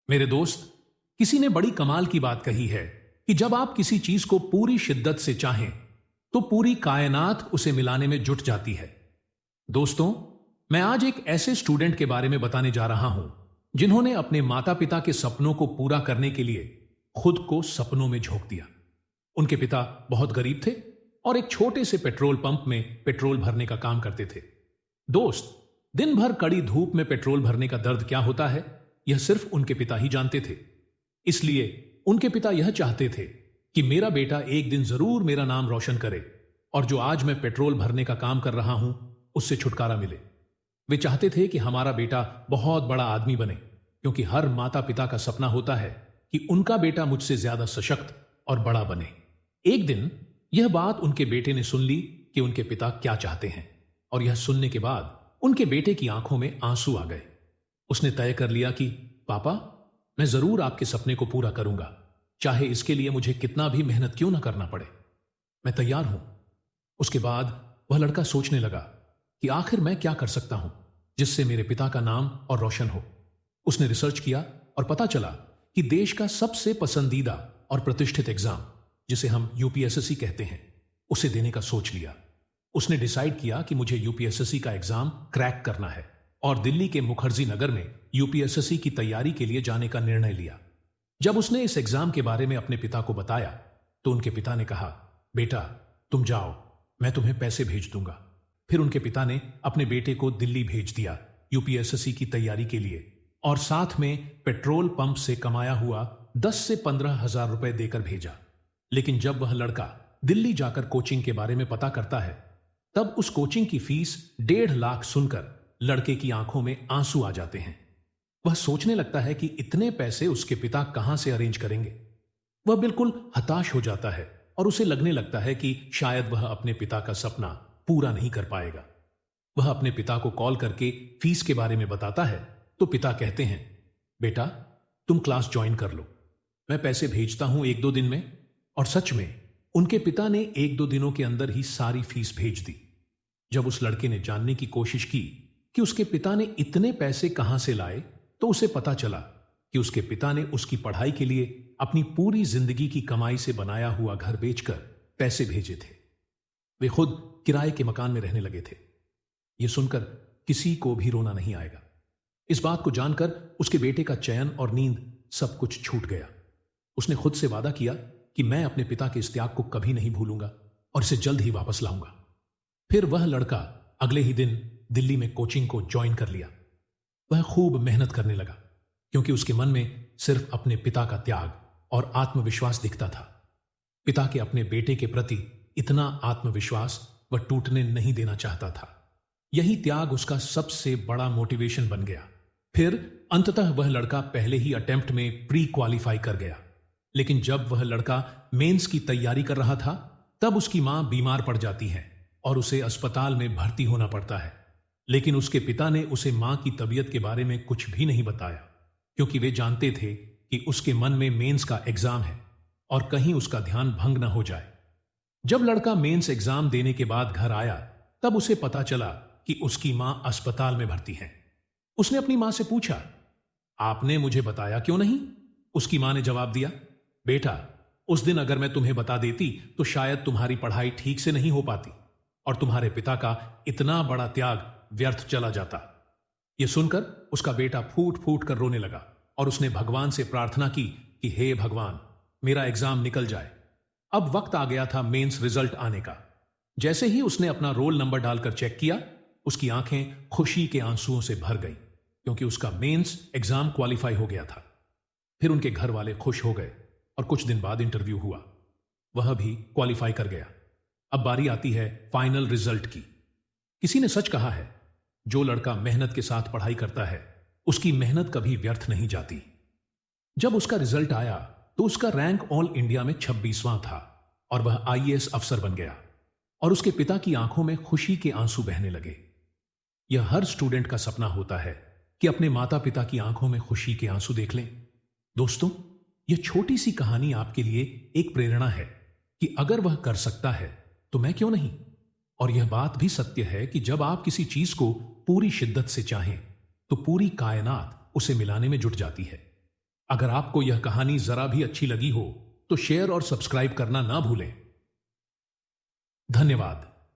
मेरे दोस्त, किसी ने बड़ी कमाल की बात कही है कि जब आप किसी चीज को पूरी शिद्दत से चाहें तो पूरी कायनात उसे मिलाने में जुट जाती है। दोस्तों, मैं आज एक ऐसे स्टूडेंट के बारे में बताने जा रहा हूं जिन्होंने अपने माता पिता के सपनों को पूरा करने के लिए खुद को सपनों में झोंक दिया। उनके पिता बहुत गरीब थे और एक छोटे से पेट्रोल पंप में पेट्रोल भरने का काम करते थे। दोस्त, दिन भर कड़ी धूप में पेट्रोल भरने का दर्द क्या होता है, यह सिर्फ उनके पिता ही जानते थे। इसलिए उनके पिता यह चाहते थे कि मेरा बेटा एक दिन जरूर मेरा नाम रोशन करे और जो आज मैं पेट्रोल भरने का काम कर रहा हूं उससे छुटकारा मिले। वे चाहते थे कि हमारा बेटा बहुत बड़ा आदमी बने, क्योंकि हर माता पिता का सपना होता है कि उनका बेटा मुझसे ज्यादा सशक्त और बड़ा बने। एक दिन यह बात उनके बेटे ने सुन ली कि उनके पिता क्या चाहते हैं, और यह सुनने के बाद उनके बेटे की आंखों में आंसू आ गए। उसने तय कर लिया कि पापा, मैं जरूर आपके सपने को पूरा करूंगा, चाहे इसके लिए मुझे कितना भी मेहनत क्यों ना करना पड़े। मैं तैयार हूं। उसके बाद वह लड़का सोचने लगा कि आखिर मैं क्या कर सकता हूं जिससे मेरे पिता का नाम और रोशन हो। उसने रिसर्च किया और पता चला कि देश का सबसे पसंदीदा और प्रतिष्ठित एग्जाम, जिसे हम यूपीएसएससी कहते हैं, उसे देने का सोच लिया। उसने डिसाइड किया कि मुझे यूपीएसएससी का एग्जाम क्रैक करना है और दिल्ली के मुखर्जी नगर में यूपीएसएससी की तैयारी के लिए जाने का निर्णय लिया। जब उसने इस एग्जाम के बारे में अपने पिता को बताया तो उनके पिता ने कहा, बेटा तुम जाओ, मैं तुम्हें पैसे भेज दूंगा। फिर उनके पिता ने अपने बेटे को दिल्ली भेज दिया यूपीएसएससी की तैयारी के लिए, और साथ में पेट्रोल पंप से कमाया हुआ 10 से 15 हजार रुपए देकर भेजा। लेकिन जब वह लड़का दिल्ली जाकर कोचिंग के बारे में पता करता है, तब उस कोचिंग की फीस 1.5 लाख सुनकर लड़के की आंखों में आंसू आ जाते हैं। वह सोचने लगता है कि इतने पैसे उसके पिता कहां से अरेंज करेंगे। वह बिल्कुल हताश हो जाता है और उसे लगने लगता है कि शायद वह अपने पिता का सपना पूरा नहीं कर पाएगा। वह अपने पिता को कॉल करके फीस के बारे में बताता है तो पिता कहते हैं, बेटा तुम क्लास ज्वाइन कर लो, मैं पैसे भेजता हूं 1-2 दिन में। और सच में उनके पिता ने 1-2 दिनों के अंदर ही सारी फीस भेज दी। जब उस लड़के ने जानने की कोशिश की कि उसके पिता ने इतने पैसे कहां से लाए, तो उसे पता चला कि उसके पिता ने उसकी पढ़ाई के लिए अपनी पूरी जिंदगी की कमाई से बनाया हुआ घर बेचकर पैसे भेजे थे। वे खुद किराए के मकान में रहने लगे थे। यह सुनकर किसी को भी रोना नहीं आएगा। इस बात को जानकर उसके बेटे का चैन और नींद सब कुछ छूट गया। उसने खुद से वादा किया कि मैं अपने पिता के इस त्याग को कभी नहीं भूलूंगा और इसे जल्द ही वापस लाऊंगा। फिर वह लड़का अगले ही दिन दिल्ली में कोचिंग को ज्वाइन कर लिया। वह खूब मेहनत करने लगा, क्योंकि उसके मन में सिर्फ अपने पिता का त्याग और आत्मविश्वास दिखता था। पिता के अपने बेटे के प्रति इतना आत्मविश्वास वह टूटने नहीं देना चाहता था। यही त्याग उसका सबसे बड़ा मोटिवेशन बन गया। फिर अंततः वह लड़का पहले ही अटेम्प्ट में प्री क्वालिफाई कर गया। लेकिन जब वह लड़का मेंस की तैयारी कर रहा था, तब उसकी मां बीमार पड़ जाती है और उसे अस्पताल में भर्ती होना पड़ता है। लेकिन उसके पिता ने उसे मां की तबीयत के बारे में कुछ भी नहीं बताया, क्योंकि वे जानते थे कि उसके मन में मेंस का एग्जाम है और कहीं उसका ध्यान भंग न हो जाए। जब लड़का मेंस एग्जाम देने के बाद घर आया, तब उसे पता चला कि उसकी मां अस्पताल में भर्ती है। उसने अपनी मां से पूछा, आपने मुझे बताया क्यों नहीं? उसकी मां ने जवाब दिया, बेटा उस दिन अगर मैं तुम्हें बता देती तो शायद तुम्हारी पढ़ाई ठीक से नहीं हो पाती और तुम्हारे पिता का इतना बड़ा त्याग व्यर्थ चला जाता। यह सुनकर उसका बेटा फूट फूट कर रोने लगा और उसने भगवान से प्रार्थना की कि हे भगवान, मेरा एग्जाम निकल जाए। अब वक्त आ गया था मेंस रिजल्ट आने का। जैसे ही उसने अपना रोल नंबर डालकर चेक किया, उसकी आंखें खुशी के आंसुओं से भर गईं, क्योंकि उसका मेंस एग्जाम क्वालिफाई हो गया था। फिर उनके घर वाले खुश हो गए और कुछ दिन बाद इंटरव्यू हुआ। वह भी क्वालिफाई कर गया। अब बारी आती है फाइनल रिजल्ट की। किसी ने सच कहा है, जो लड़का मेहनत के साथ पढ़ाई करता है उसकी मेहनत कभी व्यर्थ नहीं जाती। जब उसका रिजल्ट आया तो उसका रैंक ऑल इंडिया में 26वां था और वह आईएएस अफसर बन गया, और उसके पिता की आंखों में खुशी के आंसू बहने लगे। यह हर स्टूडेंट का सपना होता है कि अपने माता पिता की आंखों में खुशी के आंसू देख लें। दोस्तों, यह छोटी सी कहानी आपके लिए एक प्रेरणा है कि अगर वह कर सकता है तो मैं क्यों नहीं। और यह बात भी सत्य है कि जब आप किसी चीज को पूरी शिद्दत से चाहें तो पूरी कायनात उसे मिलाने में जुट जाती है। अगर आपको यह कहानी जरा भी अच्छी लगी हो तो शेयर और सब्सक्राइब करना ना भूलें। धन्यवाद।